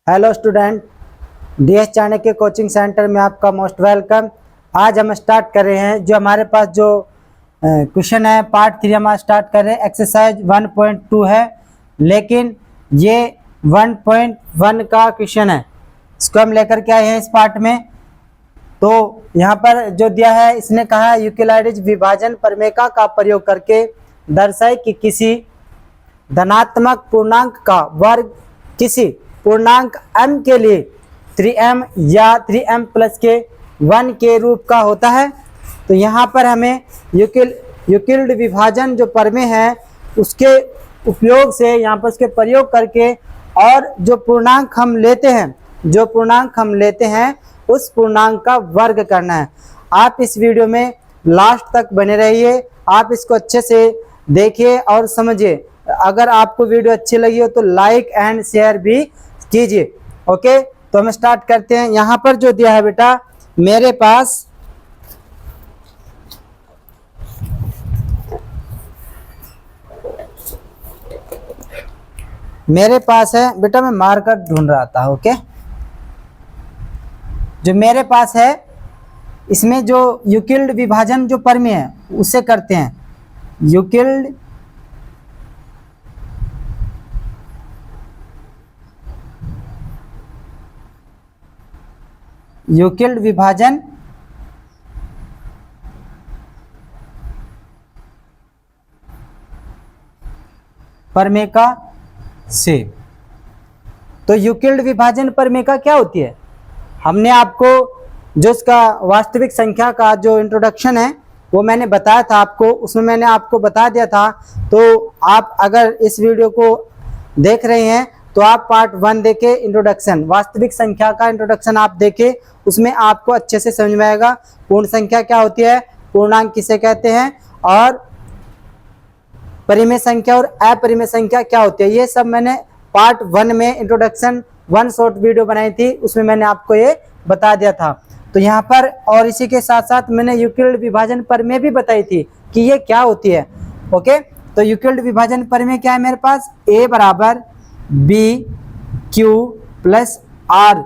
Hello student, DS Chanakya coaching centre में आपका most welcome. आज हम स्टार्ट कर रहे हैं जो हमारे पास जो क्वेश्चन है पार्ट 3 हम आज स्टार्ट कर रहे हैं। एक्सरसाइज 1.2 है, लेकिन ये 1.1 का क्वेश्चन है। इसको हम लेकर के आए हैं इस पार्ट में। तो यहाँ पर जो दिया है, इसने कहा है यूक्लिडियन विभाजन प्रमेय का प्रयोग करके दर्शाए कि किसी धनात्मक पूर्णांक का वर्ग किसी पूर्णांक m के लिए 3m या 3m प्लस के 1 के रूप का होता है। तो यहाँ पर हमें यूक्लिड विभाजन जो प्रमेय है उसके उपयोग से, यहाँ पर उसके प्रयोग करके और जो पूर्णांक हम लेते हैं उस पूर्णांक का वर्ग करना है। आप इस वीडियो में लास्ट तक बने रहिए, आप इसको अच्छे से देखिए और समझिए। अगर आपको वीडियो अच्छी लगी हो तो लाइक एंड शेयर भी कीजिए। ओके, तो हम स्टार्ट करते हैं। यहाँ पर जो दिया है बेटा, मेरे पास है बेटा, मैं मार्कर ढूंढ रहा था। ओके, जो मेरे पास है इसमें जो यूक्लिड विभाजन जो प्रमेय है उसे करते हैं। यूक्लिड विभाजन प्रमेय का से। तो यूक्लिड विभाजन प्रमेय का क्या होती है? हमने आपको जो इसका वास्तविक संख्या का जो इंट्रोडक्शन है वो मैंने बताया था आपको, उसमें मैंने आपको बता दिया था। तो आप अगर इस वीडियो को देख रहे हैं तो आप पार्ट 1 देखे, इंट्रोडक्शन वास्तविक संख्या का इंट्रोडक्शन आप देखे, उसमें आपको अच्छे से समझ में आएगा पूर्ण संख्या क्या होती है, पूर्णांक किसे कहते हैं, और परिमेय संख्या और अपरिमेय संख्या क्या होती है। ये सब मैंने पार्ट 1 में इंट्रोडक्शन 1 शॉर्ट वीडियो बनाई थी, उसमें मैंने आपको ये बता दिया था। तो यहाँ पर और इसी के साथ साथ मैंने यूक्लिड विभाजन प्रमेय भी बताई थी कि ये क्या होती है। ओके, तो यूक्लिड विभाजन प्रमेय क्या है मेरे पास, a बराबर b q प्लस r,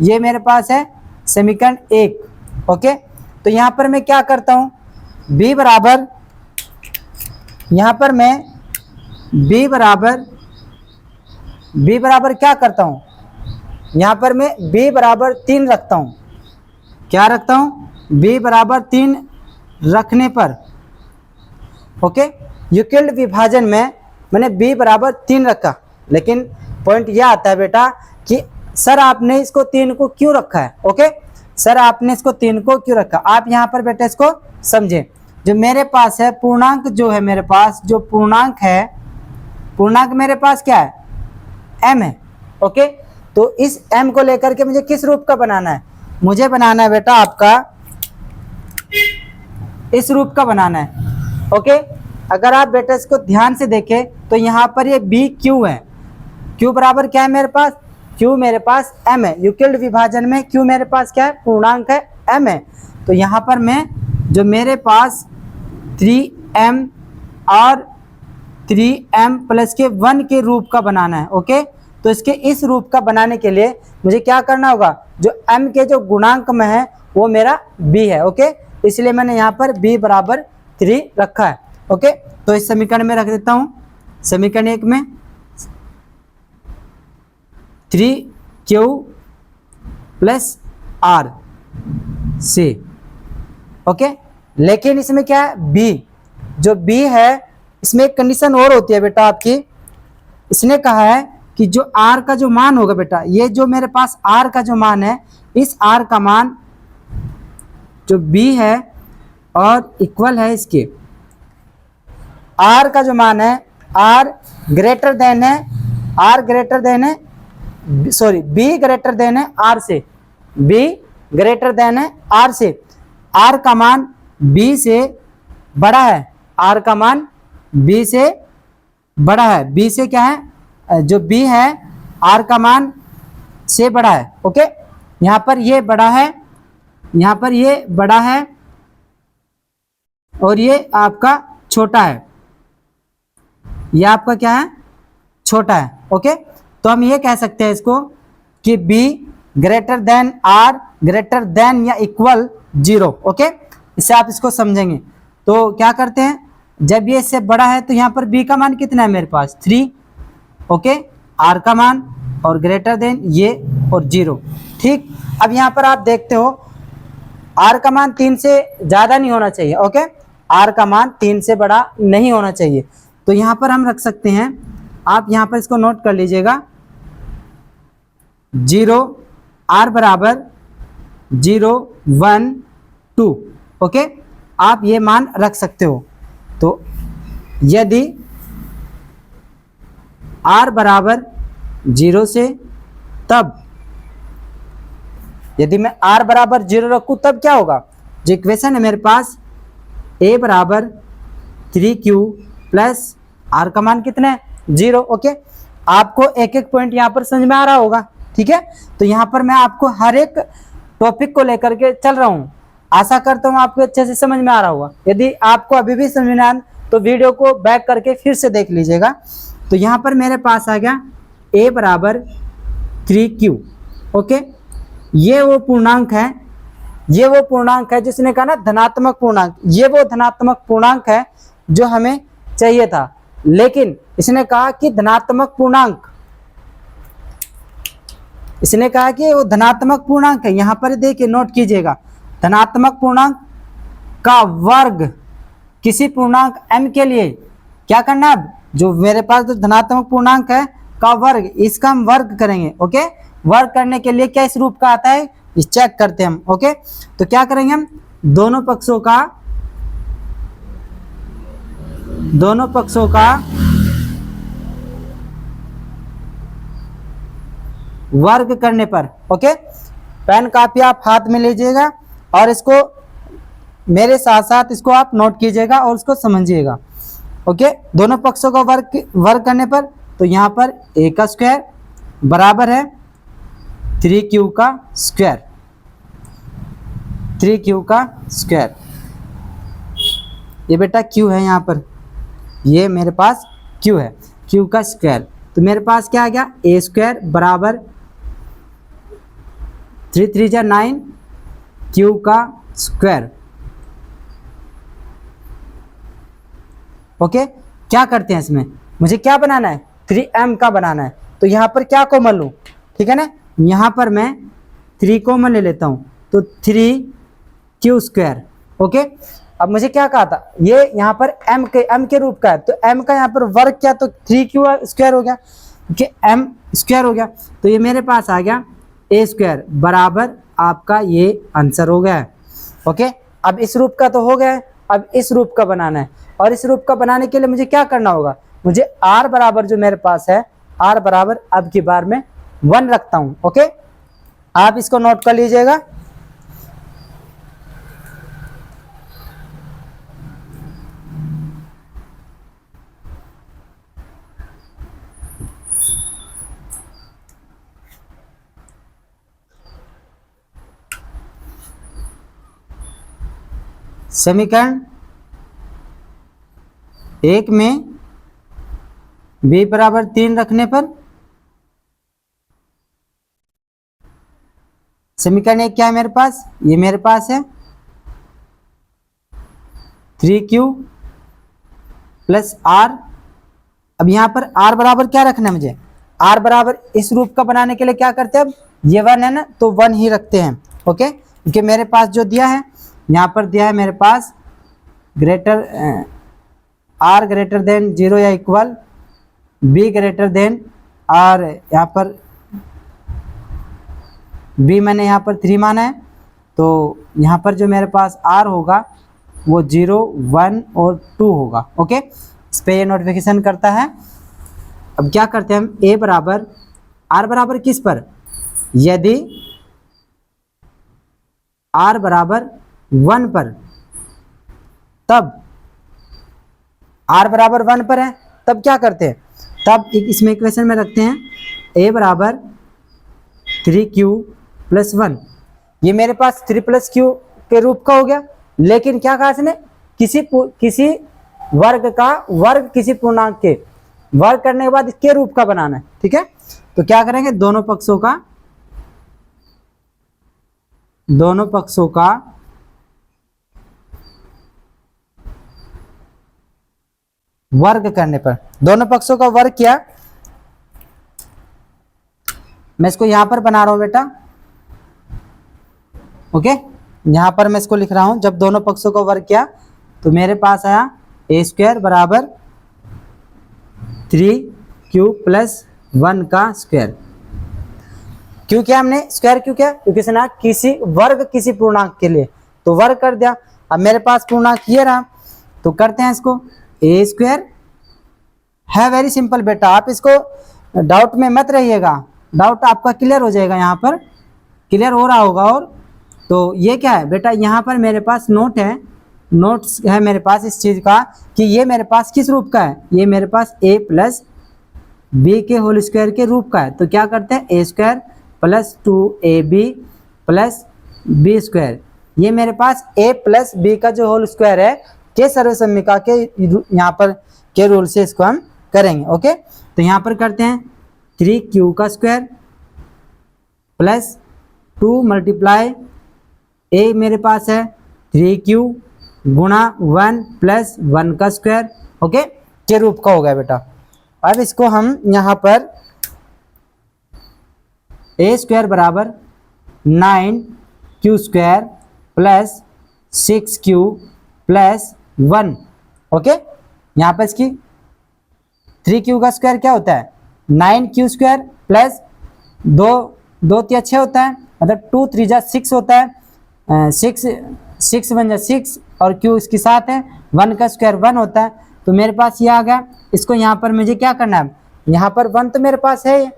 ये मेरे पास है समीकरण 1। ओके, तो यहाँ पर मैं क्या करता हूँ, b बराबर, यहाँ पर मैं b बराबर क्या करता हूँ, यहाँ पर मैं b बराबर 3 रखता हूँ। क्या रखता हूँ? b बराबर 3 रखने पर, ओके, यूक्लिड विभाजन में मैंने b बराबर 3 रखा। लेकिन पॉइंट यह आता है बेटा कि सर आपने इसको 3 को क्यों रखा है। ओके, सर आपने इसको 3 को क्यों रखा, आप यहाँ पर बेटा इसको समझे। जो मेरे पास है पूर्णांक, जो है मेरे पास जो पूर्णांक है, पूर्णांक मेरे पास क्या है, m है। ओके, तो इस m को लेकर के मुझे किस रूप का बनाना है, मुझे बनाना है बेटा आपका इस रूप का बनाना है। ओके, अगर आप बेटा इसको ध्यान से देखें तो यहाँ पर ये b q है। q बराबर क्या है मेरे पास, q मेरे पास m है। यूक्लिड विभाजन में q मेरे पास क्या है, पूर्णांक है, m है। तो यहाँ पर मैं जो मेरे पास 3m और 3m प्लस के 1 के रूप का बनाना है। ओके, तो इसके इस रूप का बनाने के लिए मुझे क्या करना होगा, जो m के जो गुणांक में है वो मेरा b है। ओके, इसलिए मैंने यहाँ पर b बराबर 3 रखा है। ओके, तो इस समीकरण में रख देता हूँ, समीकरण 1 में 3q plus r c। Okay, लेकिन इसमें क्या है, b, जो b है इसमें एक कंडीशन और होती है बेटा आपकी। इसने कहा है कि जो r का जो मान होगा बेटा, ये जो मेरे पास r का जो मान है, इस r का मान जो b है और इक्वल है इसके, r का जो मान है r ग्रेटर देन है, b ग्रेटर देन है r से, b ग्रेटर देन है r से, r का मान b से बड़ा है, r का मान b से बड़ा है, b से क्या है, जो b है r का मान से बड़ा है। ओके, यहाँ पर ये बड़ा है, यहाँ पर ये बड़ा है और ये आपका छोटा है, ये आपका क्या है, छोटा है। ओके, तो हम ये कह सकते हैं इसको कि B greater than R greater than या इक्वल 0। ओके, इससे आप इसको समझेंगे। तो क्या करते हैं, जब ये इससे बड़ा है तो यहाँ पर बी का मान कितना है मेरे पास 3। ओके, आर का मान और ग्रेटर देन ये और 0। ठीक, अब यहाँ पर आप देखते हो आर का मान 3 से ज़्यादा नहीं होना चाहिए। ओके, आर का मान 3 से बड़ा नहीं होना चाहिए। तो यहाँ पर हम रख सकते हैं, आप यहाँ पर इसको नोट कर लीजिएगा, 0 आर बराबर 0 1 2। ओके, आप ये मान रख सकते हो। तो यदि आर बराबर 0 से, तब यदि मैं आर बराबर 0 रखूं तब क्या होगा, जो इक्वेशन है मेरे पास ए बराबर 3q प्लस आर का मान कितना है 0। ओके, आपको एक एक पॉइंट यहाँ पर समझ में आ रहा होगा। ठीक है, तो यहाँ पर मैं आपको हर एक टॉपिक को लेकर के चल रहा हूँ। आशा करता हूँ आपको अच्छे से समझ में आ रहा होगा। यदि आपको अभी भी समझ में आए तो वीडियो को बैक करके फिर से देख लीजिएगा। तो यहाँ पर मेरे पास आ गया a बराबर 3q। ओके, ये वो पूर्णांक है, ये वो पूर्णांक है जिसने कहा ना धनात्मक पूर्णांक, ये वो धनात्मक पूर्णांक है जो हमें चाहिए था। लेकिन इसने कहा कि धनात्मक पूर्णांक, इसने कहा कि वो धनात्मक पूर्णांक है। यहाँ पर देखिए, नोट कीजिएगा, धनात्मक पूर्णांक का वर्ग किसी पूर्णांक m के लिए क्या करना है, अब जो मेरे पास जो धनात्मक पूर्णांक है का वर्ग, इसका हम वर्ग करेंगे। ओके, वर्ग करने के लिए क्या इस रूप का आता है, इस चेक करते हैं हम। ओके, तो क्या करेंगे हम, दोनों पक्षों का वर्ग करने पर। ओके, पेन कापी आप हाथ में लीजिएगा और इसको मेरे साथ साथ इसको आप नोट कीजिएगा और उसको समझिएगा। ओके, दोनों पक्षों का वर्ग करने पर, तो यहाँ पर a का स्क्वायर बराबर है 3q का स्क्वायर, 3q का स्क्वायर। ये बेटा q है, यहाँ पर ये मेरे पास q है, q का स्क्वायर। तो मेरे पास क्या आ गया, a स्क्वायर बराबर 3 3 जा 9 q का स्क्वायर। ओके, क्या करते हैं इसमें, मुझे क्या बनाना है, 3m का बनाना है। तो यहाँ पर क्या कॉमन लूँ, ठीक है ना, यहाँ पर मैं 3 कॉमन ले लेता हूँ, तो 3q स्क्वायर। ओके, अब मुझे क्या कहा था, ये यहाँ पर m के रूप का है, तो m का यहाँ पर वर्ग क्या, तो 3q स्क्वायर हो गया, कि m स्क्वायर हो गया। तो ये मेरे पास आ गया a स्क्वायर बराबर आपका ये आंसर हो गया है। ओके, अब इस रूप का तो हो गया है, अब इस रूप का बनाना है। और इस रूप का बनाने के लिए मुझे क्या करना होगा, मुझे r बराबर जो मेरे पास है, r बराबर अब की बार में 1 रखता हूं। ओके, आप इसको नोट कर लीजिएगा। समीकरण 1 में b बराबर 3 रखने पर, समीकरण 1 क्या है मेरे पास, ये मेरे पास है 3q प्लस r। अब यहाँ पर r बराबर क्या रखना है मुझे, r बराबर इस रूप का बनाने के लिए क्या करते हैं, अब ये 1 है ना, तो 1 ही रखते हैं। ओके, क्योंकि मेरे पास जो दिया है, यहाँ पर दिया है मेरे पास r ग्रेटर देन 0 या इक्वल b ग्रेटर देन, और यहाँ पर b मैंने यहाँ पर 3 माना है, तो यहाँ पर जो मेरे पास r होगा वो 0 1 और 2 होगा। ओके, इस पर ये नोटिफिकेशन करता है। अब क्या करते हैं हम, a बराबर r बराबर किस पर, यदि r बराबर 1 पर, तब r बराबर 1 पर है, तब क्या करते हैं, तब इसमें इक्वेशन में रखते हैं a बराबर 3q प्लस 1। ये मेरे पास 3 प्लस q के रूप का हो गया। लेकिन क्या कहा इसने, किसी वर्ग का वर्ग किसी पूर्णांक के वर्ग करने के बाद इसके रूप का बनाना है। ठीक है, तो क्या करेंगे, दोनों पक्षों का दोनों पक्षों का वर्ग करने पर, दोनों पक्षों का वर्ग किया, मैं इसको यहां पर बना रहा हूं बेटा, ओके, यहां पर मैं इसको लिख रहा हूं। जब दोनों पक्षों का वर्ग किया तो मेरे पास आया ए स्क्वायर बराबर 3q प्लस 1 का स्क्वायर। क्यों किया हमने स्क्वायर, क्यों किया, क्योंकि ना किसी वर्ग किसी पूर्णांक के लिए तो वर्ग कर दिया। अब मेरे पास पूर्णांक ये रहा तो करते हैं इसको, ए स्क्वायर है वेरी सिंपल बेटा, आप इसको डाउट में मत रहिएगा, डाउट आपका क्लियर हो जाएगा, यहाँ पर क्लियर हो रहा होगा। और तो ये क्या है बेटा, यहाँ पर मेरे पास नोट है, नोट्स है मेरे पास इस चीज़ का कि ये मेरे पास किस रूप का है, ये मेरे पास a प्लस बी के होल स्क्वायर के रूप का है। तो क्या करते हैं, A square plus 2ab plus B square, ये मेरे पास a प्लस बी का जो होल स्क्वायर है के सर्वसम्मिका के यहाँ पर के रूल से इसको हम करेंगे। ओके, तो यहाँ पर करते हैं 3q का स्क्वायर प्लस 2 मल्टीप्लाई a मेरे पास है 3q गुणा 1 प्लस 1 का स्क्वायर, ओके, के रूप का हो गया बेटा। अब इसको हम यहाँ पर a स्क्वायर बराबर 9q square plus 6q plus 1, okay, यहाँ पर इसकी 3q का स्क्वायर क्या होता है 9q स्क्वायर प्लस 2 3 6 होता है, मतलब 2 3 जा 6 होता है, 6 1 जा 6 और q इसके साथ है, 1 का स्क्वायर 1 होता है। तो मेरे पास ये आ गया, इसको यहाँ पर मुझे क्या करना है, यहाँ पर 1 तो मेरे पास है,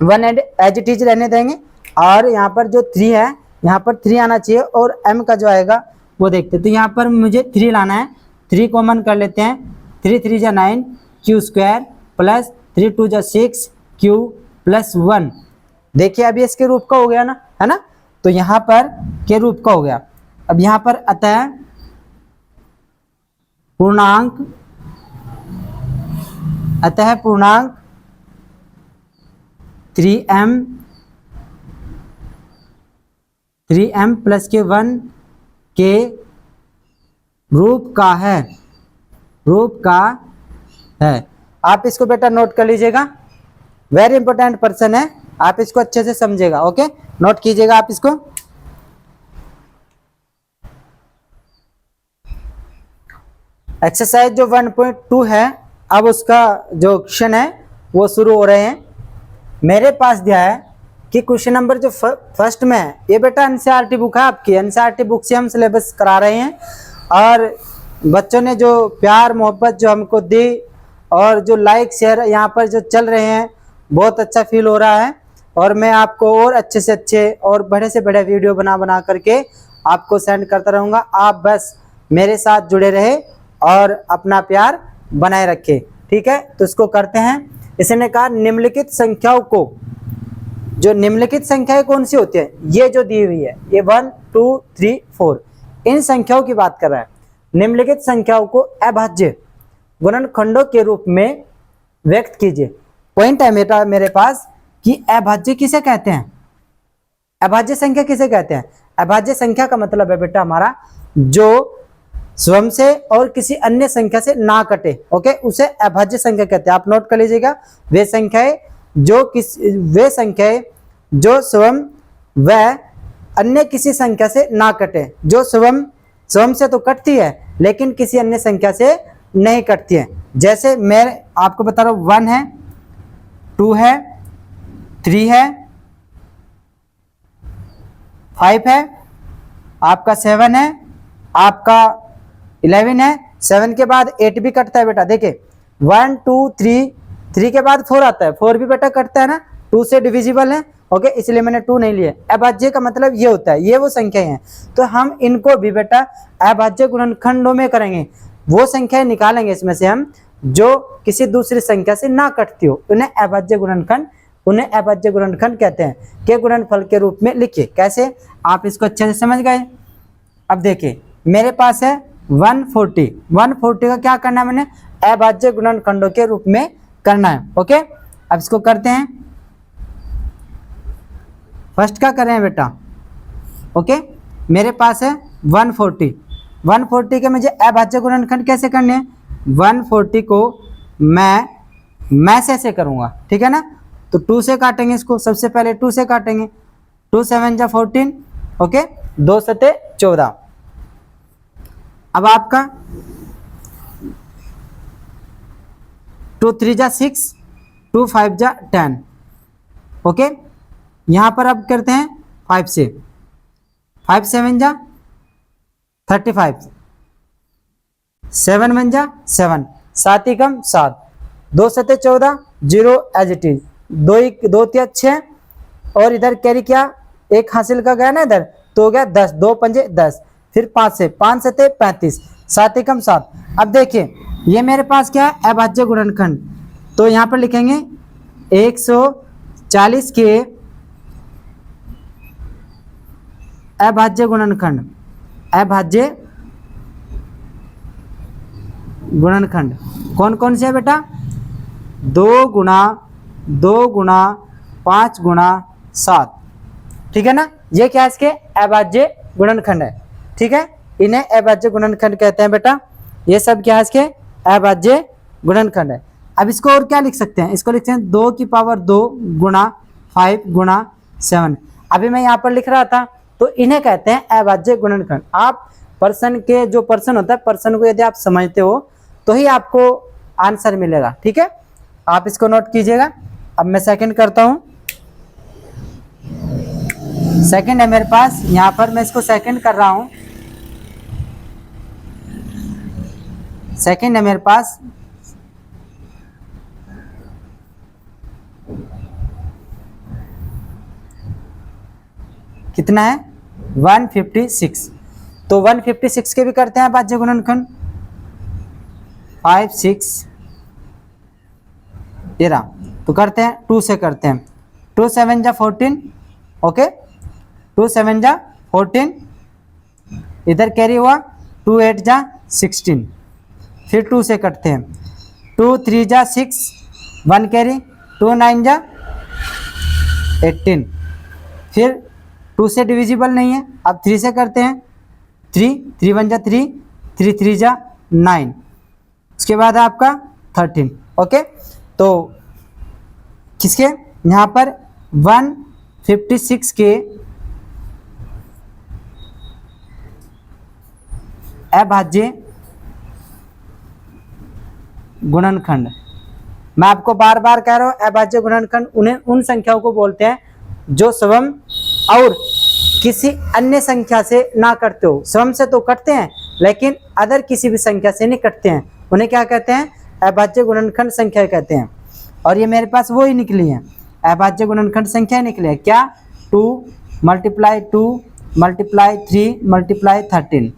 1 एज इट इज रहने देंगे, और यहाँ पर जो 3 है यहाँ पर 3 आना चाहिए, और m का जो आएगा वो देखते हैं। तो यहाँ पर मुझे 3 लाना है, 3 कॉमन कर लेते हैं, 3 3 जा 9 q स्क्वायर प्लस 3 2 जा 6 q प्लस 1, देखिए अभी इसके रूप का हो गया ना, है ना, तो यहाँ पर के रूप का हो गया। अब यहाँ पर अतः पूर्णांक 3m प्लस के 1 के रूप का है, आप इसको बेटा नोट कर लीजिएगा, वेरी इंपॉर्टेंट पर्सन है, आप इसको अच्छे से समझेगा। ओके, नोट कीजिएगा आप इसको। एक्सरसाइज जो 1.2 है, अब उसका जो क्वेश्चन है वो शुरू हो रहे हैं। मेरे पास दिया है कि क्वेश्चन नंबर जो फर्स्ट में है, ये बेटा एनसीईआरटी बुक है आपकी, एनसीईआरटी बुक से हम सिलेबस करा रहे हैं, और बच्चों ने जो प्यार मोहब्बत जो हमको दी और जो लाइक शेयर यहाँ पर जो चल रहे हैं, बहुत अच्छा फील हो रहा है। और मैं आपको और अच्छे से अच्छे और बड़े से बड़े वीडियो बना करके आपको सेंड करता रहूँगा, आप बस मेरे साथ जुड़े रहे और अपना प्यार बनाए रखे, ठीक है। तो इसको करते हैं। इसने कहा निम्नलिखित संख्याओं को, जो निम्नलिखित संख्याएं कौन सी होती है, ये जो दी हुई है, ये 1 2 3 4, इन संख्याओं की बात कर रहा है। निम्नलिखित संख्याओं को अभाज्य गुणनखंडों के रूप में व्यक्त कीजिए। पॉइंट है बेटा मेरे पास कि अभाज्य किसे कहते हैं, अभाज्य संख्या किसे कहते हैं। अभाज्य संख्या का मतलब है बेटा हमारा जो स्वयं से और किसी अन्य संख्या से ना कटे, ओके, उसे अभाज्य संख्या कहते हैं। आप नोट कर लीजिएगा, वे संख्याएं जो स्वयं व अन्य किसी संख्या से ना कटे, जो स्वयं से तो कटती है लेकिन किसी अन्य संख्या से नहीं कटती है। जैसे मैं आपको बता रहा हूं, 1 है, 2 है, 3 है, 5 है, आपका 7 है, आपका 11 है, 7 के बाद 8 भी कटता है बेटा। देखिए 1 2 3 के बाद 4 आता है, 4 भी बेटा कटता है ना, 2 से डिविजिबल है, ओके, इसलिए मैंने 2 नहीं लिया। अभाज्य का मतलब ये होता है, ये वो संख्याएं हैं, तो हम इनको भी बेटा अभाज्य गुणनखंडों में करेंगे। वो संख्याएं निकालेंगे इसमें से हम जो किसी दूसरी संख्या से ना कटती हो, उन्हें अभाज्य गुणनखंड कहते हैं, के गुणनफल के रूप में लिखिए। कैसे, आप इसको अच्छे से समझ गए। अब देखिए मेरे पास है 140 का क्या करना है, मैंने अभाज्य गुणनखंडों के रूप में करना है। ओके, अब इसको करते हैं। फर्स्ट क्या कर रहे हैं बेटा, ओके, मेरे पास है 140। 140 के मुझे अभाज्य गुणनखंड कैसे करने हैं? 140 को मैं से ऐसे करूँगा, ठीक है ना। तो 2 से काटेंगे इसको, सबसे पहले 2 से काटेंगे। 2 7 जा 14, ओके, 2 सते 14। अब आपका 2 3 जा 6, 2 5 जा 10, ओके। यहाँ पर अब करते हैं 5 से, 5 7 जा 35, 7 1 जा 7, 7 ही कम 7, 2 सते 14, 0 एज इट इज, 2 3 6, और इधर कैरी किया, एक हासिल का गया ना इधर, तो हो गया 10, 2 पंजे 10, फिर 5 से, 5 सते 35, 7 ही कम 7। अब देखिए ये मेरे पास क्या है? अभाज्य गुणनखंड। तो यहाँ पर लिखेंगे 140 के अभाज्य गुणनखंड। अभाज्य गुणनखंड कौन कौन से है बेटा? 2 गुणा 2 गुणा 5 गुणा 7, ठीक है ना। ये क्या है? इसके अभाज्य गुणनखंड है, ठीक है। इन्हें अभाज्य गुणनखंड कहते हैं बेटा। ये सब क्या है? इसके अभाज्य गुणनखंड है। अब इसको और क्या लिख सकते हैं? इसको लिखते हैं 2 की पावर 2 गुणा 5 गुणा 7। अभी मैं यहाँ पर लिख रहा था, तो इन्हें कहते हैं अभाज्य गुणनखंड। आप पर्सन के जो पर्सन होता है, पर्सन को यदि आप समझते हो तो ही आपको आंसर मिलेगा, ठीक है। आप इसको नोट कीजिएगा। अब मैं सेकंड करता हूं। सेकंड है मेरे पास, यहां पर मैं इसको सेकंड कर रहा हूं। सेकंड है मेरे पास, कितना है? 156। तो 156 के भी करते हैं अभाज्य गुणनखंड। 5 6 ये रहा, तो करते हैं 2 से करते हैं। 2 7 जा 14, ओके, 2 7 जा 14, इधर कैरी हुआ 2 8 जा 16, फिर 2 से करते हैं। 2 3 जा 6, 1 कैरी, 2 9 जा 18, फिर 2 से डिविजिबल नहीं है। अब 3 से करते हैं। 3 3 1 जा 3, 3 3 जा 9, उसके बाद आपका 13, ओके। तो किसके? यहाँ पर 156 के अभाज्य गुणनखंड। मैं आपको बार बार कह रहा हूं, अभाज्य गुणनखंड उन्हें उन संख्याओं को बोलते हैं जो स्वयं और किसी अन्य संख्या से ना कटते हो। स्वयं से तो कटते हैं, लेकिन अदर किसी भी संख्या से नहीं कटते हैं। उन्हें क्या कहते हैं? अभाज्य गुणनखंड संख्या कहते हैं। और ये मेरे पास वो ही निकली है, अभाज्य गुणनखंड संख्या निकली है। क्या? 2 × 2 × 3 × 13।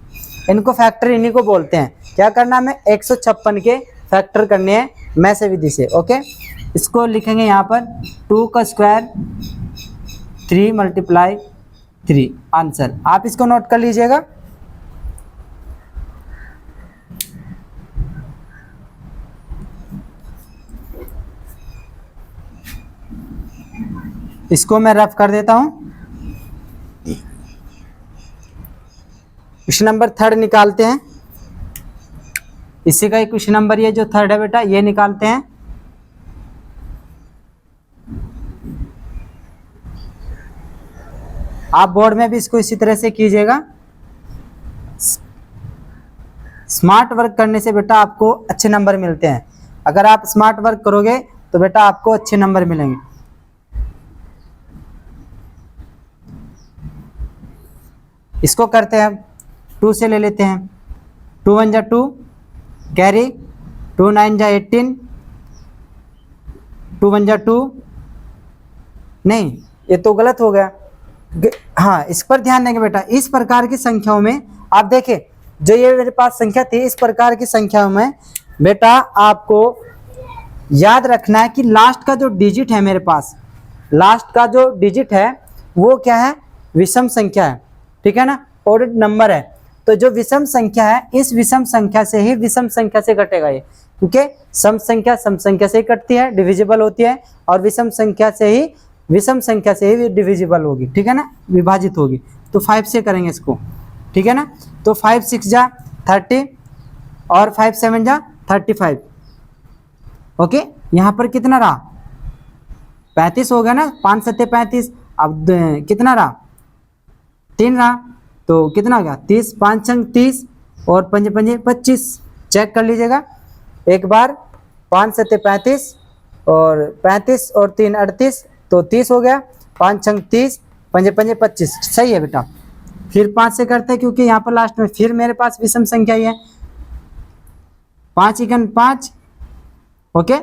इनको फैक्टर इन्हीं को बोलते हैं। क्या करना? हमें 156 के फैक्टर करने हैं मैं से विधि से, ओके। इसको लिखेंगे यहाँ पर 2 का स्क्वायर 3 × 3 आंसर। आप इसको नोट कर लीजिएगा। इसको मैं रफ कर देता हूं। क्वेश्चन नंबर 3 निकालते हैं। इसी का ही क्वेश्चन नंबर ये जो 3 है बेटा, ये निकालते हैं। आप बोर्ड में भी इसको इसी तरह से कीजिएगा। स्मार्ट वर्क करने से बेटा आपको अच्छे नंबर मिलते हैं। अगर आप स्मार्ट वर्क करोगे तो बेटा आपको अच्छे नंबर मिलेंगे। इसको करते हैं, 2 से ले लेते हैं। 2 1 जा 2 कैरी, 2 9 जा 18, 2 1 जा 2, नहीं ये तो गलत हो गया। हाँ, इस पर ध्यान देंगे बेटा। इस प्रकार की संख्याओं में आप देखें, जो ये मेरे पास संख्या थी, इस प्रकार की संख्याओं में बेटा आपको याद रखना है कि लास्ट का जो डिजिट है मेरे पास, लास्ट का जो डिजिट है वो क्या है? विषम संख्या है, ठीक है ना, ऑडेड नंबर है। तो जो विषम संख्या है, इस विषम संख्या से ही विषम संख्या से कटेगा ये, क्योंकि सम संख्या से ही कटती है, डिविजिबल होती है, और विषम संख्या से ही विषम संख्या से ही डिविजिबल होगी, ठीक है ना, विभाजित होगी। तो 5 से करेंगे इसको, ठीक है ना। तो 5 6 जा 30 और 5 7 जा 35। ओके, यहाँ पर कितना रहा, 35 हो गया ना, 5 7 35। अब कितना रहा, 3 रहा, तो कितना हो गया 30, 5 छंग 30 और 5 5 25। चेक कर लीजिएगा एक बार, 5 7 35 और 35 और 3 38, तो 30 हो गया, 5 छंग 30, 5 5 25। सही है बेटा। फिर 5 से करते हैं, क्योंकि यहाँ पर लास्ट में फिर मेरे पास विषम संख्या ही है, 5 एकन 5। ओके,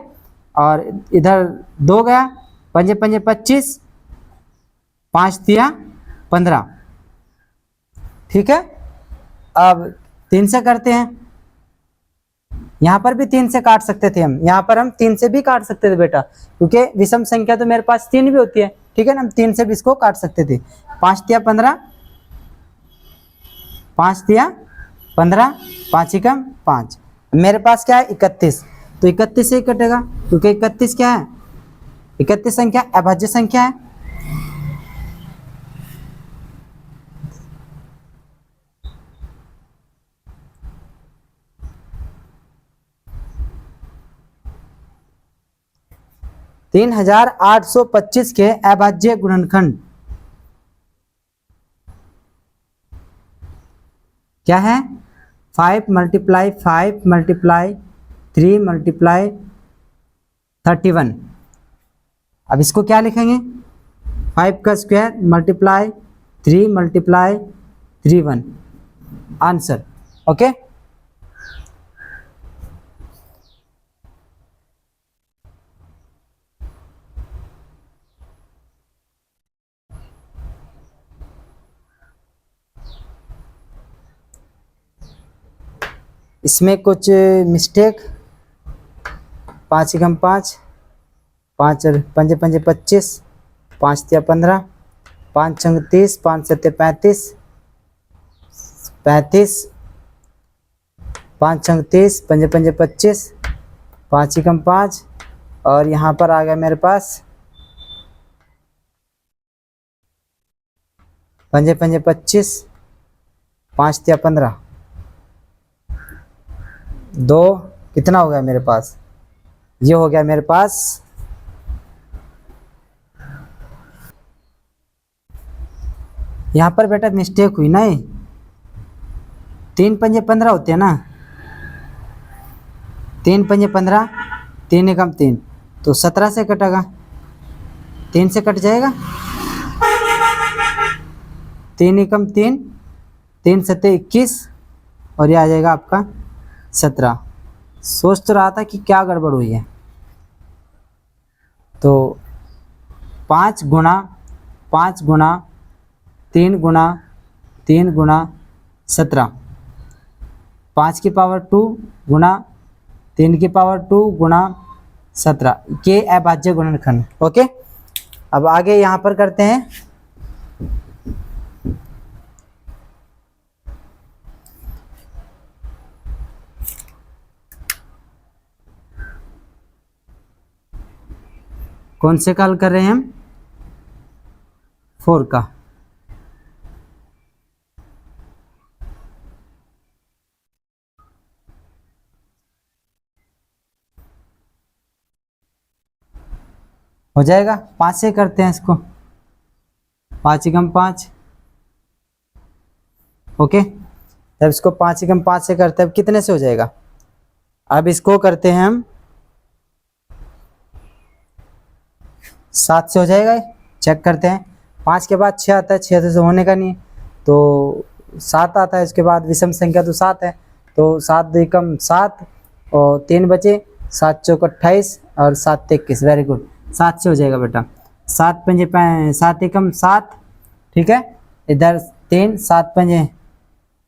और इधर 2 गया, 5 5 25, 5 तिया 15, ठीक है। अब 3 से करते हैं, यहाँ पर भी 3 से काट सकते थे हम, यहाँ पर हम 3 से भी काट सकते थे बेटा, क्योंकि विषम संख्या तो मेरे पास 3 भी होती है, ठीक है ना। हम 3 से भी इसको काट सकते थे। 5 तिया 15, 5 तिया 15, 5 एकम 5। मेरे पास क्या है 31, तो 31 से ही कटेगा, क्योंकि 31 क्या है, 31 संख्या अभाज्य संख्या है। तीन 3825 के अभाज्य गुणनखंड क्या है, 5 × 5 × 3 × 31। अब इसको क्या लिखेंगे, 5 का स्क्वायर मल्टीप्लाई 3 × 31 आंसर। ओके, इसमें कुछ मिस्टेक, 5 एकम 5, 5 और 5 5 25, 5 तिया 15, 5 छंग 30, 5 7 35, 35, 5 छंग 30, 5 5 25, 5 एकम 5, और यहाँ पर आ गया मेरे पास 5 5 25, 5 तिया 15, 2 कितना हो गया मेरे पास, ये हो गया मेरे पास यहाँ पर बेटा मिस्टेक हुई ना, 3 पंजे 15 होते हैं ना, 3 पंजे 15, 3 एकम 3, तो 17 से कटेगा, 3 से कट जाएगा, 3 एकम 3, 3 सत्ते 21, और ये आ जाएगा आपका 17। सोच तो रहा था कि क्या गड़बड़ हुई है, तो 5 गुणा 5 गुणा 3 गुणा 3 गुणा 17, 5 की पावर 2 गुणा 3 की पावर 2 गुणा 17 के अभाज्य गुणनखंड। ओके, अब आगे यहाँ पर करते हैं, कौन से का हल कर रहे हैं हम, 4 का। हो जाएगा, 5 से करते हैं इसको, 5 एकम 5। ओके, जब इसको 5 एकम 5 से करते हैं, अब कितने से हो जाएगा, अब इसको करते हैं हम 7 से हो जाएगा। चेक करते हैं, 5 के बाद 6 आता है, 6 से होने का नहीं, तो 7 आता है, इसके बाद विषम संख्या तो 7 है, तो 7 एकम 7 और 3 बचे, 7 चौक 28 और 7 21। वेरी गुड, 7 से हो जाएगा बेटा। 7 पंजे 7 एकम 7, ठीक है, इधर 3, 7 पंजे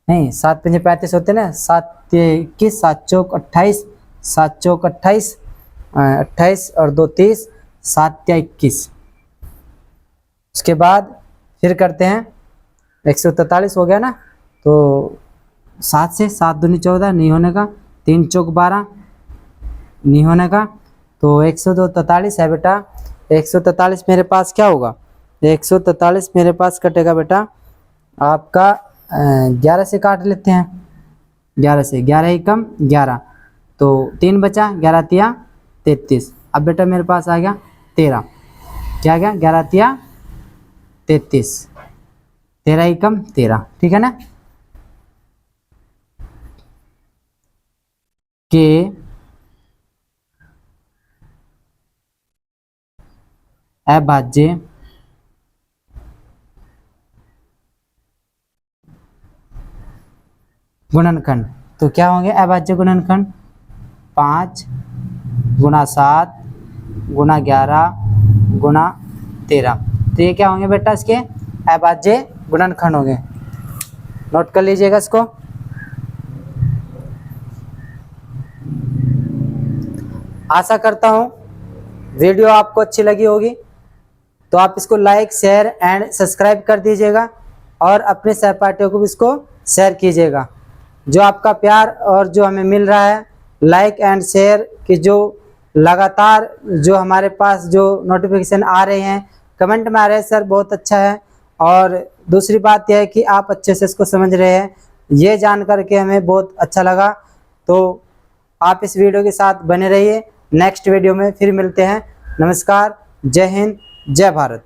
नहीं, 7 पंजे 35 होते ना, 7 21, 7 चौक 28, 7 चौक 28, 28 और 2 30, 7 या 21। उसके बाद फिर करते हैं 143 हो गया ना, तो 7 से 7 दूनी 14 नहीं होने का, 3 चौक 12 नहीं होने का, तो 143 है बेटा 143 मेरे पास क्या होगा, 143 मेरे पास कटेगा बेटा आपका 11 से काट लेते हैं, 11 से, 11 ही कम 11, तो 3 बचा, 11 तिया 33। अब बेटा मेरे पास आ गया 13, क्या आ गया 11 तिया 33, 13 ही कम 13, ठीक है ना। के अभाज्य गुणनखंड, तो क्या होंगे अभाज्य गुणनखंड, 5 गुणा 7 गुणा 11 गुणा 13, तो ये क्या होंगे बेटा इसके अभाज्य गुणनखंड होंगे। नोट कर लीजिएगा इसको। आशा करता हूँ वीडियो आपको अच्छी लगी होगी, तो आप इसको लाइक शेयर एंड सब्सक्राइब कर दीजिएगा और अपने सहपाठियों को भी इसको शेयर कीजिएगा। जो आपका प्यार और जो हमें मिल रहा है लाइक एंड शेयर की, जो लगातार जो हमारे पास जो नोटिफिकेशन आ रहे हैं, कमेंट में आ रहे हैं सर बहुत अच्छा है, और दूसरी बात यह है कि आप अच्छे से इसको समझ रहे हैं, ये जान करके हमें बहुत अच्छा लगा। तो आप इस वीडियो के साथ बने रहिए, नेक्स्ट वीडियो में फिर मिलते हैं। नमस्कार, जय हिंद, जय भारत।